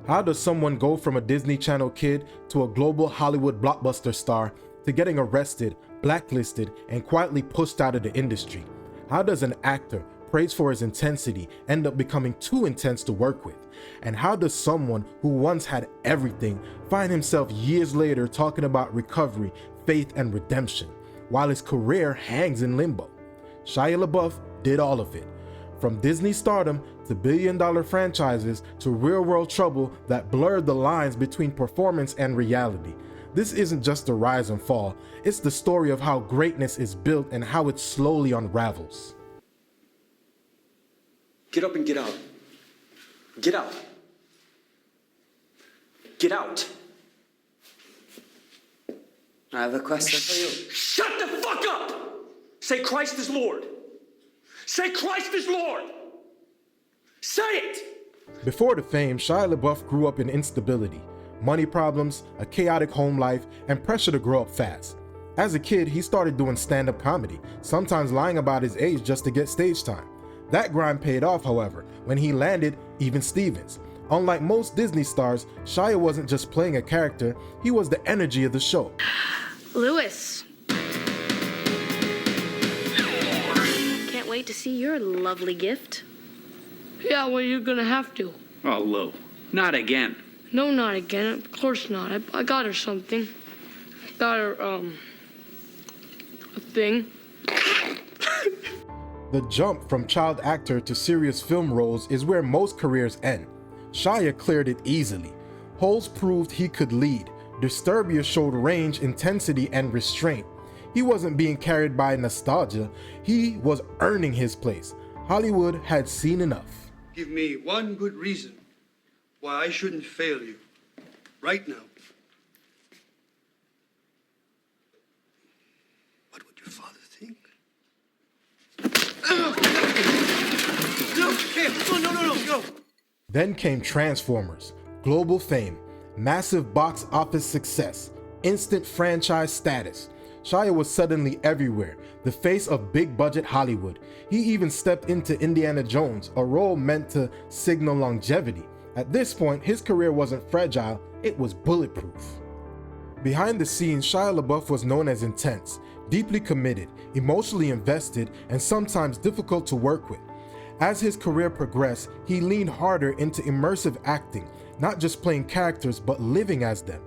How does someone go from a Disney Channel kid to a global Hollywood blockbuster star to getting arrested, blacklisted, and quietly pushed out of the industry? How does an actor, praised for his intensity, end up becoming too intense to work with? And how does someone who once had everything find himself years later talking about recovery, faith, and redemption, while his career hangs in limbo? Shia LaBeouf did all of it. From Disney stardom to billion-dollar franchises to real-world trouble that blurred the lines between performance and reality. This isn't just a rise and fall, it's the story of how greatness is built and how it slowly unravels. Get up and get out. Get out. Get out. I have a question for you. Shut the fuck up! Say Christ is Lord. Say Christ is Lord. Say it! Before the fame, Shia LaBeouf grew up in instability, money problems, a chaotic home life, and pressure to grow up fast. As a kid, he started doing stand-up comedy, sometimes lying about his age just to get stage time. That grind paid off, however, when he landed Even Stevens. Unlike most Disney stars, Shia wasn't just playing a character, he was the energy of the show. Louis. Can't wait to see your lovely gift. Yeah, well, you're gonna have to. Oh, Lou, not again. No, not again. Of course not. I got her something. Got her, a thing. The jump from child actor to serious film roles is where most careers end. Shia cleared it easily. Holes proved he could lead. Disturbia showed range, intensity, and restraint. He wasn't being carried by nostalgia, he was earning his place. Hollywood had seen enough. Give me one good reason why I shouldn't fail you. Right now. What would your father think? No. Then came Transformers, global fame, massive box office success, instant franchise status. Shia was suddenly everywhere, the face of big-budget Hollywood. He even stepped into Indiana Jones, a role meant to signal longevity. At this point, his career wasn't fragile, it was bulletproof. Behind the scenes, Shia LaBeouf was known as intense, deeply committed, emotionally invested, and sometimes difficult to work with. As his career progressed, he leaned harder into immersive acting, not just playing characters, but living as them.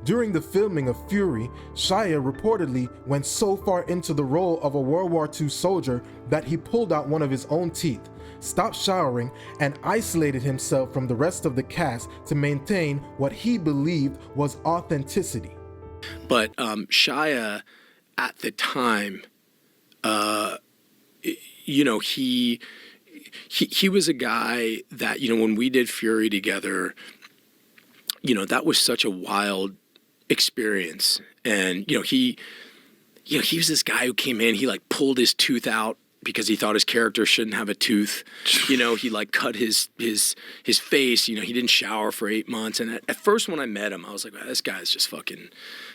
During the filming of Fury, Shia reportedly went so far into the role of a World War II soldier that he pulled out one of his own teeth, stopped showering, and isolated himself from the rest of the cast to maintain what he believed was authenticity. But Shia, at the time, he was a guy that, when we did Fury together, that was such a wild experience. And, he was this guy who came in, he like pulled his tooth out because he thought his character shouldn't have a tooth. He like cut his face, he didn't shower for 8 months. And at first when I met him, I was like, wow, this guy's just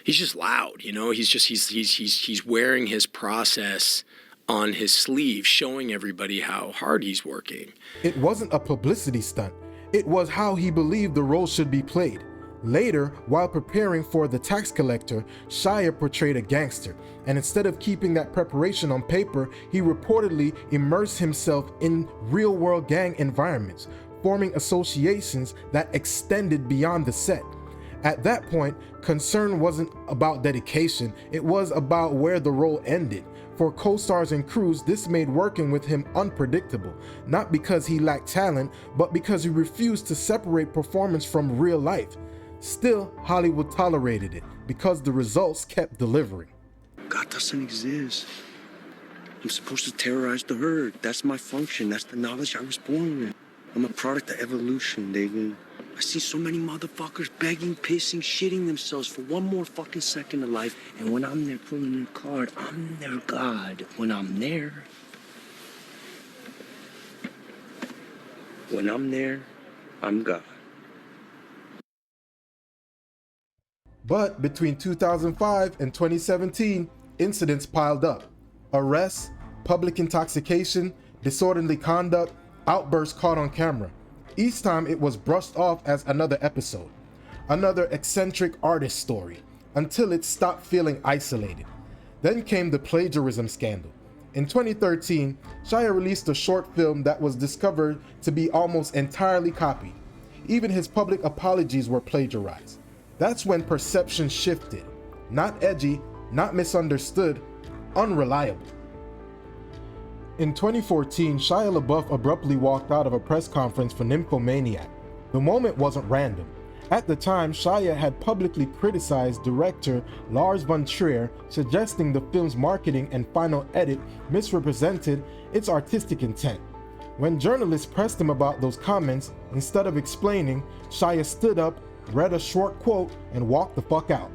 he's just loud, he's wearing his process on his sleeve, showing everybody how hard he's working. It wasn't a publicity stunt. It was how he believed the role should be played. Later, while preparing for The Tax Collector, Shia portrayed a gangster, and instead of keeping that preparation on paper, he reportedly immersed himself in real-world gang environments, forming associations that extended beyond the set. At that point, concern wasn't about dedication, it was about where the role ended. For co-stars and crews, this made working with him unpredictable, not because he lacked talent, but because he refused to separate performance from real life. Still, Hollywood tolerated it because the results kept delivering. God doesn't exist. I'm supposed to terrorize the herd. That's my function. That's the knowledge I was born with. I'm a product of evolution, David. I see so many motherfuckers begging, pissing, shitting themselves for one more fucking second of life. And when I'm there pulling their card, I'm their God. When I'm there, I'm God. But between 2005 and 2017, incidents piled up. Arrests, public intoxication, disorderly conduct, outbursts caught on camera. Each time it was brushed off as another episode, another eccentric artist story, until it stopped feeling isolated. Then came the plagiarism scandal. In 2013, Shia released a short film that was discovered to be almost entirely copied. Even his public apologies were plagiarized. That's when perception shifted. Not edgy, not misunderstood, unreliable. In 2014, Shia LaBeouf abruptly walked out of a press conference for Nymphomaniac. The moment wasn't random. At the time, Shia had publicly criticized director Lars von Trier, suggesting the film's marketing and final edit misrepresented its artistic intent. When journalists pressed him about those comments, instead of explaining, Shia stood up, read a short quote, and walked the fuck out.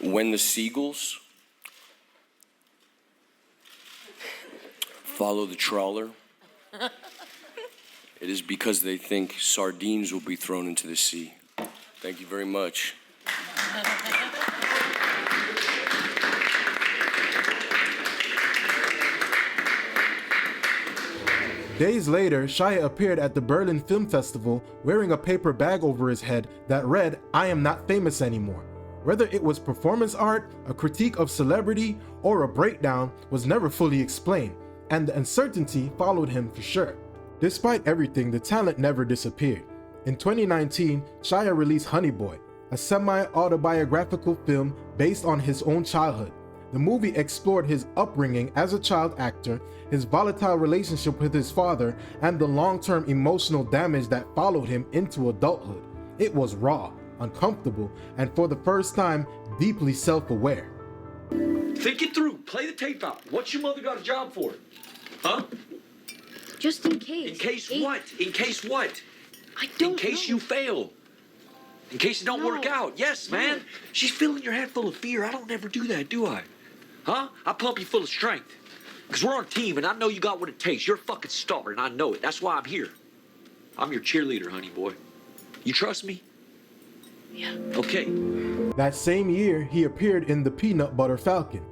When the seagulls follow the trawler, it is because they think sardines will be thrown into the sea. Thank you very much. Days later, Shia appeared at the Berlin Film Festival wearing a paper bag over his head that read, "I am not famous anymore." Whether it was performance art, a critique of celebrity, or a breakdown was never fully explained, and the uncertainty followed him for sure. Despite everything, the talent never disappeared. In 2019, Shia released Honey Boy, a semi-autobiographical film based on his own childhood. The movie explored his upbringing as a child actor, his volatile relationship with his father, and the long-term emotional damage that followed him into adulthood. It was raw, uncomfortable, and for the first time, deeply self-aware. Think it through. Play the tape out. What's your mother got a job for? Huh? Just in case. In case what? In case what? I don't In case know. you fail. In case it don't work out. Yes, man. She's filling your head full of fear. I don't ever do that, do I? Huh? I pump you full of strength. Because we're on a team, and I know you got what it takes. You're a fucking star, and I know it. That's why I'm here. I'm your cheerleader, honey boy. You trust me? Yeah. Okay. That same year, he appeared in The Peanut Butter Falcon.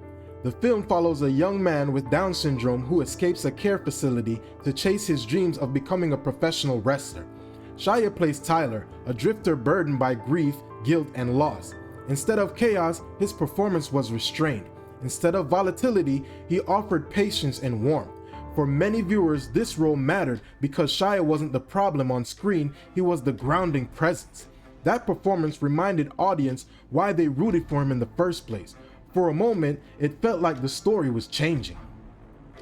The film follows a young man with Down syndrome who escapes a care facility to chase his dreams of becoming a professional wrestler. Shia plays Tyler, a drifter burdened by grief, guilt, and loss. Instead of chaos, his performance was restrained. Instead of volatility, he offered patience and warmth. For many viewers, this role mattered because Shia wasn't the problem on screen, he was the grounding presence. That performance reminded audience why they rooted for him in the first place. For a moment, it felt like the story was changing.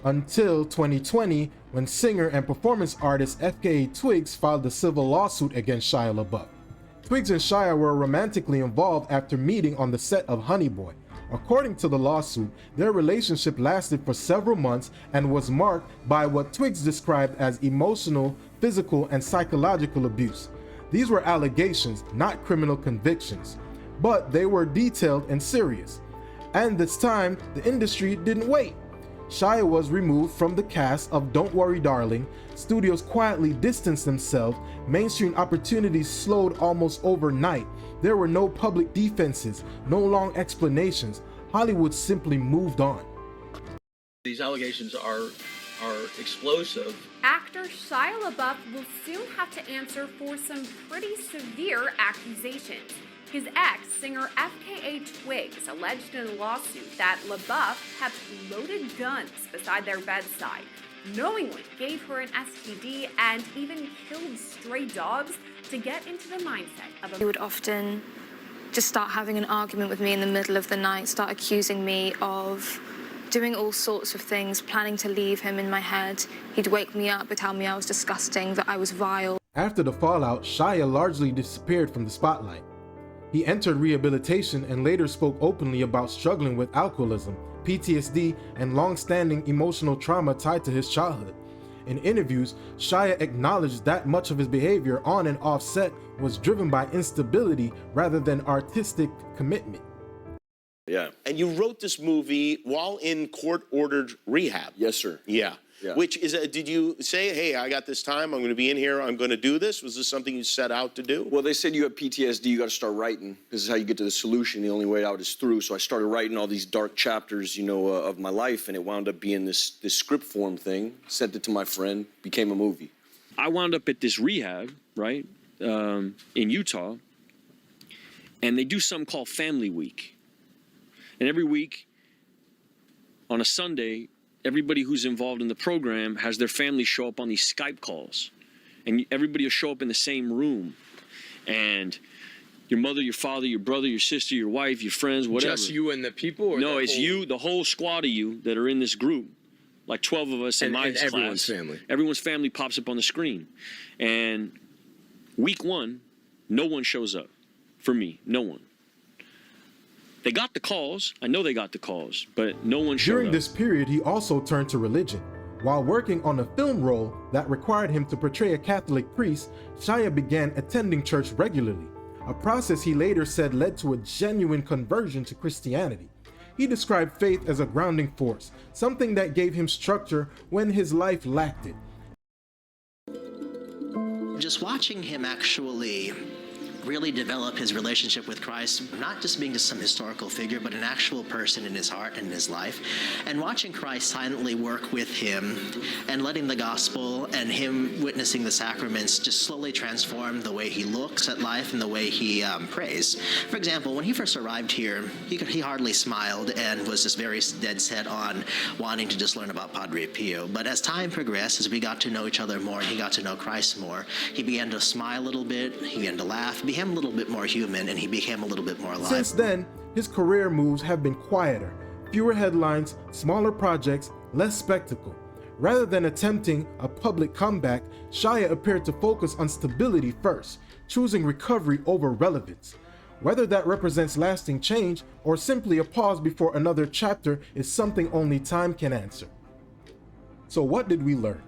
Until 2020, when singer and performance artist FKA Twigs filed a civil lawsuit against Shia LaBeouf. Twigs and Shia were romantically involved after meeting on the set of Honey Boy. According to the lawsuit, their relationship lasted for several months and was marked by what Twigs described as emotional, physical, and psychological abuse. These were allegations, not criminal convictions, but they were detailed and serious. And this time, the industry didn't wait. Shia was removed from the cast of Don't Worry Darling, studios quietly distanced themselves, mainstream opportunities slowed almost overnight, there were no public defenses, no long explanations, Hollywood simply moved on. These allegations are explosive. Actor Shia LaBeouf will soon have to answer for some pretty severe accusations. His ex, singer FKA Twigs, alleged in a lawsuit that LaBeouf kept loaded guns beside their bedside, knowingly gave her an STD, and even killed stray dogs to get into the mindset of a... He would often just start having an argument with me in the middle of the night, start accusing me of doing all sorts of things, planning to leave him in my head. He'd wake me up and tell me I was disgusting, that I was vile. After the fallout, Shia largely disappeared from the spotlight. He entered rehabilitation and later spoke openly about struggling with alcoholism, PTSD, and long-standing emotional trauma tied to his childhood. In interviews, Shia acknowledged that much of his behavior on and off set was driven by instability rather than artistic commitment. Yeah. And you wrote this movie while in court-ordered rehab. Yes, sir. Yeah. Yeah. Which is, did you say, hey, I got this time, I'm going to be in here, I'm going to do this? Was this something you set out to do? Well, they said you have PTSD, you got to start writing. This is how you get to the solution. The only way out is through. So I started writing all these dark chapters, you know, of my life, and it wound up being this script form thing. Sent it to my friend, became a movie. I wound up at this rehab, right, in Utah, and they do something called Family Week. And every week, on a Sunday, everybody who's involved in the program has their family show up on these Skype calls. And everybody will show up in the same room. And your mother, your father, your brother, your sister, your wife, your friends, whatever. Just you and the people? Or no, it's you, the whole squad of you that are in this group. Like 12 of us in my class. And everyone's family. Everyone's family pops up on the screen. And week 1, no one shows up. For me, no one. They got the calls. I know they got the calls, but no one showed up. During this period, he also turned to religion. While working on a film role that required him to portray a Catholic priest, Shia began attending church regularly, a process he later said led to a genuine conversion to Christianity. He described faith as a grounding force, something that gave him structure when his life lacked it. Just watching him actually really develop his relationship with Christ, not just being just some historical figure, but an actual person in his heart and in his life, and watching Christ silently work with him and letting the gospel and him witnessing the sacraments just slowly transform the way he looks at life and the way he prays. For example, when he first arrived here, he hardly smiled and was just very dead set on wanting to just learn about Padre Pio. But as time progressed, as we got to know each other more and he got to know Christ more, he began to smile a little bit, he began to laugh, became a little bit more human, and he became a little bit more alive. Since then, his career moves have been quieter, fewer headlines, smaller projects, less spectacle. Rather than attempting a public comeback, Shia appeared to focus on stability first, choosing recovery over relevance. Whether that represents lasting change or simply a pause before another chapter is something only time can answer. So what did we learn?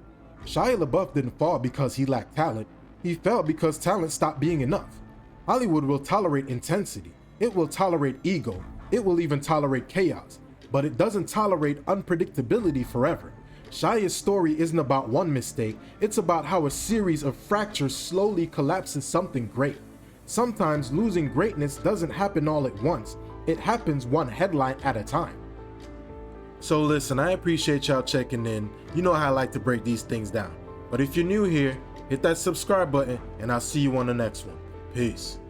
Shia LaBeouf didn't fall because he lacked talent. He fell because talent stopped being enough. Hollywood will tolerate intensity, it will tolerate ego, it will even tolerate chaos, but it doesn't tolerate unpredictability forever. Shia's story isn't about one mistake, it's about how a series of fractures slowly collapses something great. Sometimes losing greatness doesn't happen all at once, it happens one headline at a time. So listen, I appreciate y'all checking in. You know how I like to break these things down. But if you're new here, hit that subscribe button and I'll see you on the next one. Peace.